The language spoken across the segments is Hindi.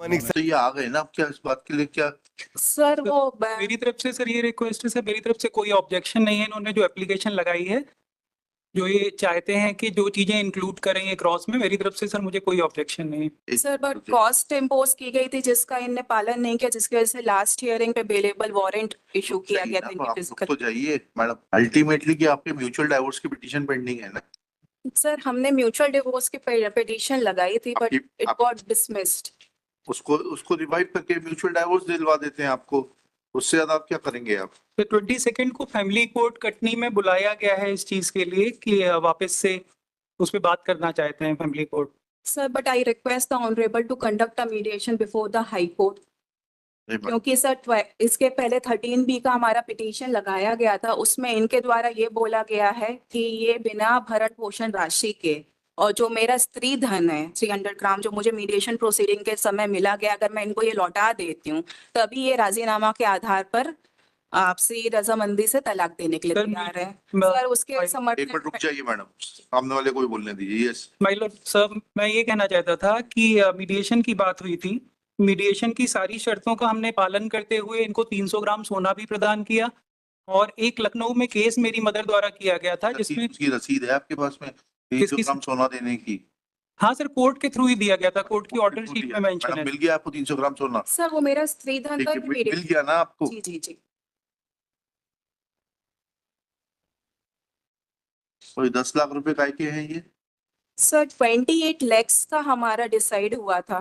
तो ये आ गए ना, अब क्या इस बात के लिए क्या? सर वो मेरी तरफ से सर ये रिक्वेस्ट है सर, मेरी तरफ से कोई ऑब्जेक्शन नहीं है। इन्होंने जो एप्लीकेशन लगाई है, जो ये चाहते हैं कि जो चीजें इंक्लूड करें ये क्रॉस में, मेरी तरफ से सर मुझे कोई ऑब्जेक्शन नहीं है। सर बट कॉस्ट इम्पोज की गई थी जिसका इनने पालन नहीं किया, जिसकी वजह से लास्ट हियरिंग पे बेलेबल वारंट इशू किया गया था आप इनकी लोग फिजिकल। तो जाइए मैडम, अल्टीमेटली कि आपके म्यूचुअल डाइवोर्स की पिटीशन पेंडिंग है ना? सर हमने म्यूचुअल डिवोर्स की पिटीशन लगाई थी बट इट गॉट डिसमिस्ड। उसको उसको रिवाइव करके म्यूचुअल डाइवोर्स दिलवा देते हैं आपको, उससे ज्यादा आप क्या करेंगे आप? तो 22 को फैमिली कोर्ट कटनी में बुलाया गया है इस चीज के लिए कि वापस से उस पर बात करना चाहते हैं family court. Sir but I request the honourable to conduct a mediation before the high court, क्योंकि सर इसके पहले 13B का हमारा पिटीशन लगाया गया था, उसमें इनके द्वारा ये बोला गया है कि ये बिना भरण पोषण राशि के और जो मेरा स्त्री धन है 300 ग्राम जो मुझे मीडिएशन प्रोसीडिंग के समय मिला गया, अगर मैं इनको ये लौटा देती हूँ तभी ये राजीनामा के आधार पर आपसी रजामंदी से तलाक देने के लिए सर, तैयार है। मैं- सर उसके एक मिनट समर्थन रुक जाइए मैडम, सामने वाले को भी बोलने दीजिए। यस माय लॉर्ड सर, मैं ये कहना चाहता था कि मीडिएशन की बात हुई थी। मीडिएशन की सारी शर्तों का हमने पालन करते हुए इनको 300 ग्राम सोना भी प्रदान किया, और एक लखनऊ में केस मेरी मदर द्वारा किया गया था जिसमें उसकी रसीद है आपके पास में 300 किसकी? ग्राम सोना देने की? हाँ सर, कोर्ट के थ्रू ही दिया गया था, कोर्ट की ऑर्डर शीट में मेंशन है। मिल गया आपको 300 ग्राम सोना? सर वो मेरा स्त्री धन का मिल गया ना आपको? जी जी जी। कोई 10 लाख रुपए काय के हैं ये? सर 28 lakhs का हमारा डिसाइड हुआ था।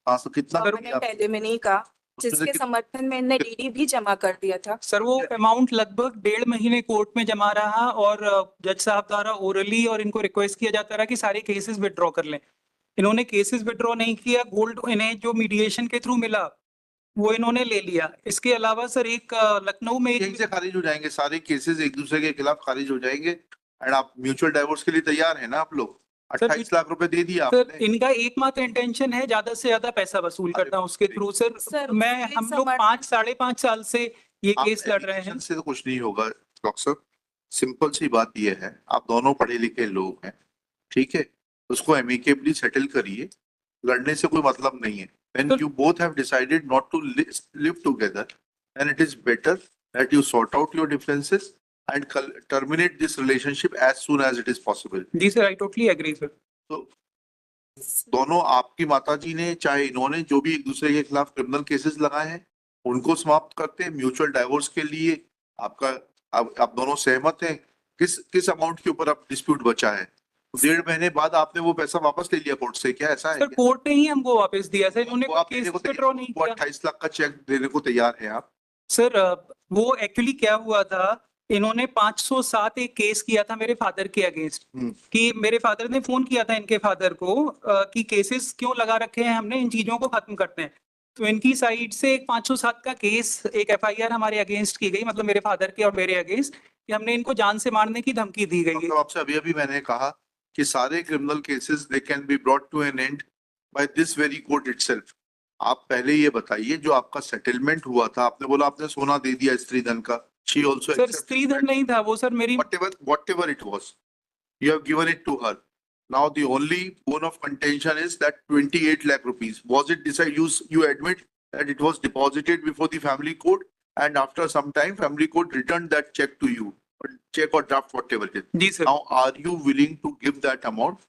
हाँ, तो कितना एलिमिनी का, जिसके समर्थन में इन्हें डीडी भी जमा कर दिया था। सर वो अमाउंट लगभग 1.5 महीने कोर्ट में जमा रहा, और जज साहब द्वारा ओरली और इनको रिक्वेस्ट किया जाता रहा कि सारे केसेस विड्रॉ कर लें। इन्होंने केसेस विड्रॉ नहीं किया। गोल्ड इन्हें जो मीडिएशन के थ्रू मिला वो इन्होंने ले लिया। इसके अलावा सर एक लखनऊ में यहीं से खारिज हो जाएंगे सारे केसेस, एक दूसरे के खिलाफ खारिज हो जाएंगे। एंड आप म्यूचुअल डाइवोर्स के लिए तैयार है ना आप लोग? 28 लाख रुपए दे दिया सर आपने। इनका एकमात्र इंटेंशन है ज्यादा से ज्यादा पैसा वसूल करना उसके थ्रू। सर मैं हम लोग 5-5.5 साल से ये केस लड़ रहे हैं। से तो कुछ नहीं होगा डॉक्टर साहब, सिंपल सी बात ये है, आप दोनों पढ़े लिखे लोग हैं, ठीक है? उसको एमिकेबली सेटल करिए, लड़ने से कोई मतलब नहीं है। When you both have decided not to live together, then it is better that you sort out your differences and terminate this relationship as soon as it is possible. जी sir, I totally agree sir. तो दोनों, आपकी माताजी ने चाहे इन्होंने, जो भी एक दूसरे के खिलाफ क्रिमिनल केसेस लगाए हैं उनको समाप्त करते हैं। म्यूचुअल डाइवोर्स के लिए आपका आप दोनों सहमत हैं? किस अमाउंट के ऊपर आप डिस्प्यूट बचा है? 1.5 महीने बाद आपने वो पैसा वापस ले लिया कोर्ट से, क्या ऐसा है? सर कोर्ट ने ही हमको वापस दिया सर, इन्होंने केस विड्रॉ नहीं किया। 28 लाख का चेक देने को तैयार है आप? सर वो एक्चुअली क्या हुआ था, इन्होंने 507 एक केस किया था मेरे फादर के अगेंस्ट, कि मेरे फादर ने फोन किया था इनके फादर को कि केसेस क्यों लगा रखे हैं, हमने इन चीजों को खत्म करते हैं। तो इनकी साइड से एक 507 का केस, एक FIR हमारे अगेंस्ट की गई, मतलब मेरे फादर के और मेरे अगेंस्ट, कि हमने इनको जान से मारने की धमकी दी गई है। मतलब आपसे अभी मैंने कहा कि सारे criminal cases they can be brought to an end by this very court itself. आप पहले ये बताइए, जो आपका सेटलमेंट हुआ था, आपने बोला आपने सोना दे दिया स्त्री धन का, शी आल्सो सर स्त्री धन नहीं था वो सर, मेरी whatever it was, you have given it to her. Now the only bone of contention is that 28 lakh rupees, was it decided, you admit that it was deposited before the family court, and after some time family court returned that check to you, check or draft, whatever it is. जी sir. Now are you willing to give that amount?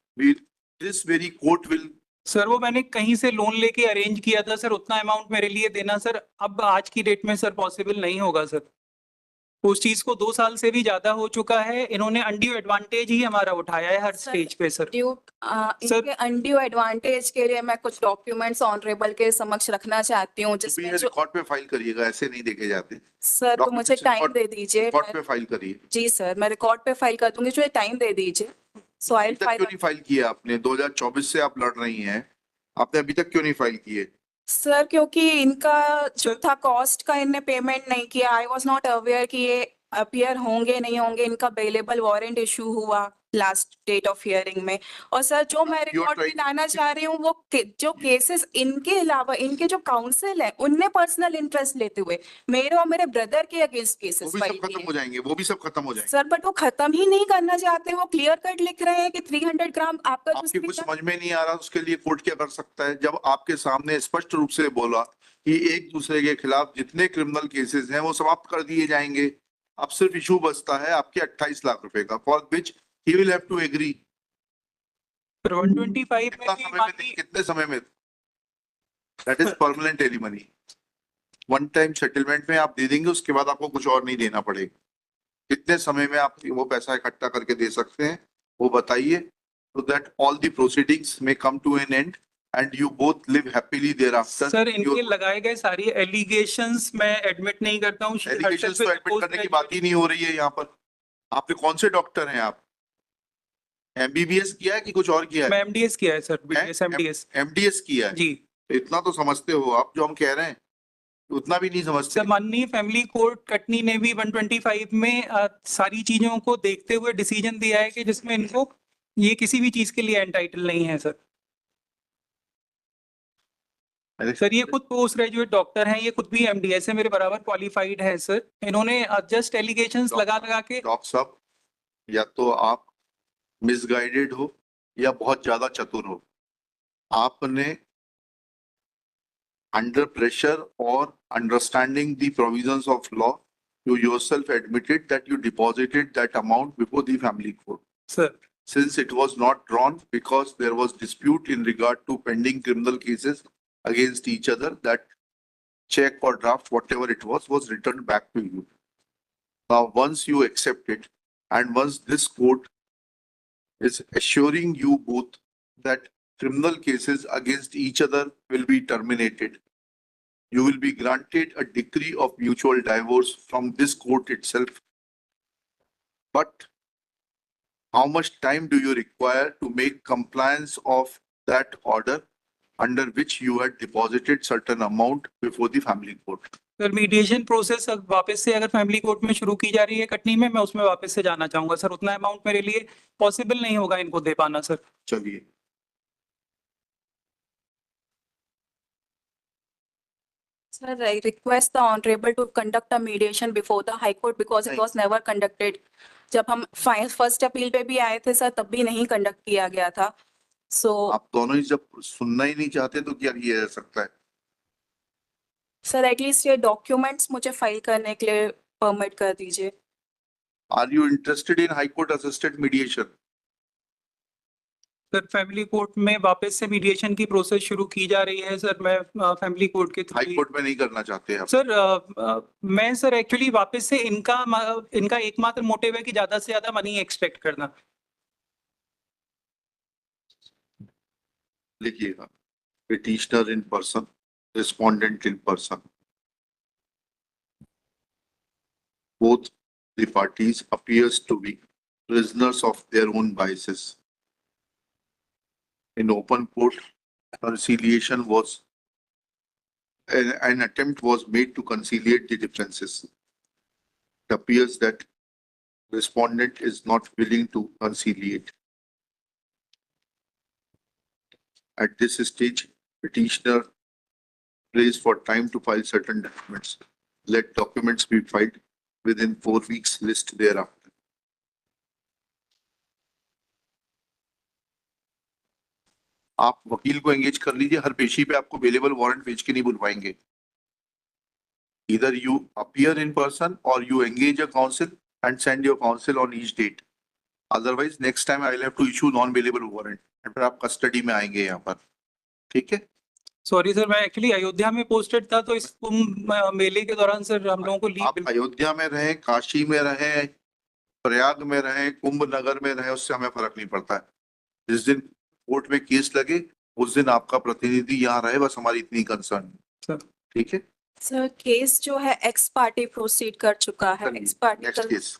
This very court will. Sir वो मैंने कहीं से लोन लेके अरेंज किया था सर, उतना अमाउंट मेरे लिए देना सर अब आज की डेट में सर पॉसिबल नहीं होगा सर। उस चीज को 2 साल से भी ज्यादा हो चुका है, इन्होंने अनड्यू एडवांटेज ही हमारा उठाया है हर स्टेज पे सर। इनके अनड्यू एडवांटेज के लिए मैं कुछ डॉक्यूमेंट्स ऑनरेबल के समक्ष रखना चाहती हूँ, जिसमें रिकॉर्ड पे फाइल करिएगा, ऐसे नहीं देखे जाते सर। तो मुझे टाइम दे दीजिए, रिकॉर्ड पे फाइल करिए। जी सर, मैं रिकॉर्ड पे फाइल कर दूंगी, मुझे टाइम दे दीजिए। सो आई क्यों नहीं फाइल किया आपने? 2024 से आप लड़ रही हैं, आपने अभी तक क्यों नहीं फाइल किए? सर क्योंकि इनका जो था कॉस्ट का इनने पेमेंट नहीं किया। आई वाज नॉट अवेयर कि ये अपीयर होंगे नहीं होंगे। इनका बेलेबल वारंट इशू हुआ लास्ट डेट ऑफ हियरिंग में। और सर जो मैं रिकॉर्ड trying- में लाना चाह रही हूँ वो जो केसेस इनके अलावा इनके जो काउंसिल है उनने पर्सनल इंटरेस्ट लेते हुए मेरे और मेरे ब्रदर के अगेंस्ट वो केसेस भी फाइल सब खत्म किए हो जाएंगे, वो भी सब खत्म हो जाएंगे। सर, बट वो खत्म ही नहीं करना चाहते। वो क्लियर कट लिख रहे हैं कि 300 ग्राम आपका जो आपके कुछ स्पीकर- समझ में नहीं आ रहा, उसके लिए कोर्ट क्या कर सकता है? जब आपके सामने स्पष्ट रूप से बोला कि एक दूसरे के खिलाफ जितने क्रिमिनल केसेस हैं वो समाप्त कर दिए जाएंगे, अब सिर्फ इशू बचता है आपके 28 लाख रुपए का, for which he will have to agree. फिर 125 में भी माननीय कितने समय में? That is permanent alimony. One time settlement में आप दे देंगे, उसके बाद आपको कुछ और नहीं देना पड़ेगा। कितने समय में आप वो पैसा इकट्ठा करके दे सकते हैं वो बताइए, so that all the proceedings may come to an end and you both live happily thereafter. Sir इनके लगाए गए सारी एलिगेशंस मैं एडमिट नहीं करता हूँ। एलिगेशंस तो एडमिट करने की बात ही नहीं हो रही है यहाँ पर। आपने कौन से डॉक्टर हैं आप? एमबीबीएस किया है कि कुछ और किया मैं है? एमडीएस किया है सर, बीडीएस एमडीएस एमडीएस किया है? जी। तो इतना तो समझते हो आप, जो हम कह रहे हैं उतना भी नहीं समझते। सर माननीय फैमिली कोर्ट कटनी ने भी 125 में सारी चीजों को देखते हुए डिसीजन दिया है कि जिसमें इनको ये किसी भी चीज के लिए एंटाइटल नहीं है सर। सर ये खुद पोस्ट ग्रेजुएट डॉक्टर हैं, ये खुद भी एमडीएस है, मेरे बराबर क्वालिफाइड है सर। इन्होंने जस्ट एलिगेशंस लगा के डॉक्टर साहब, या तो आप मिसगाइडेड हो या बहुत ज्यादा चतुर हो। आपने under pressure or understanding the provisions of law, you yourself admitted that you deposited that amount before the family court. Sir Since it was not drawn because there was dispute in regard to pending criminal cases against each other, that check or draft, whatever it was returned back to you. Now, once you accept it, and once this court is assuring you both that criminal cases against each other will be terminated, you will be granted a decree of mutual divorce from this court itself. But how much time do you require to make compliance of that order under which you had deposited certain amount before the family court? Sir mediation process अब वापस से अगर फैमिली कोर्ट में शुरू की जा रही है कटनी में, मैं उसमें वापस से जाना चाहूंगा सर। उतना अमाउंट मेरे लिए पॉसिबल नहीं होगा इनको दे पाना सर। चलिए, Sir, I request the honorable to conduct a mediation before the High Court because it नहीं। was never conducted. जब हम फर्स्ट अपील पे भी आए थे सर तब भी नहीं कंडक्ट किया गया था। सो आप दोनों ही जब सुनना ही नहीं चाहते तो क्या किया जा सकता है? सर एटलीस्ट ये डॉक्यूमेंट्स मुझे फाइल करने के लिए परमिट कर दीजिए। Are you interested in High Court assisted mediation? Sir family court में वापस से मीडिएशन की प्रोसेस शुरू की जा रही है सर। मैं फैमिली कोर्ट के हाई कोर्ट में नहीं करना चाहते आप? सर मैं सर एक्चुअली वापस से इनका एकमात्र मोटिव है कि ज्यादा से ज्यादा मनी एक्सपेक्ट करना। लिखिएगा, petitioner in person, respondent in person, both the parties appears to be prisoners of their own biases. In open court, conciliation was an attempt was made to conciliate the differences. It appears that respondent is not willing to conciliate. At this stage, petitioner prays for time to file certain documents. Let documents be filed within 4 weeks list thereafter. आप वकील को एंगेज कर लीजिए, हर पेशी पे आपको अवेलेबल वारंट भेज के नहीं बुलवाएंगे। Either you appear in person or you engage a counsel and send your counsel on each date. Otherwise, next time I will have to issue non-available warrant. और फिर आप कस्टडी में आएंगे यहाँ पर, ठीक है? सॉरी सर, मैं एक्चुअली अयोध्या में पोस्टेड था तो इस कुंभ मेले के दौरान सर हम लोगों को आप लीव। अयोध्या में रहें, काशी में रहें, प्रयाग में रहें, कुंभ नगर में रहें, उससे हमें फर्क नहीं पड़ता है। जिस दिन कोर्ट में केस लगे उस दिन आपका प्रतिनिधि यहाँ रहे, बस हमारी इतनी कंसर्न है, ठीक है? सर केस जो है एक्स पार्टी प्रोसीड कर चुका है। X party next case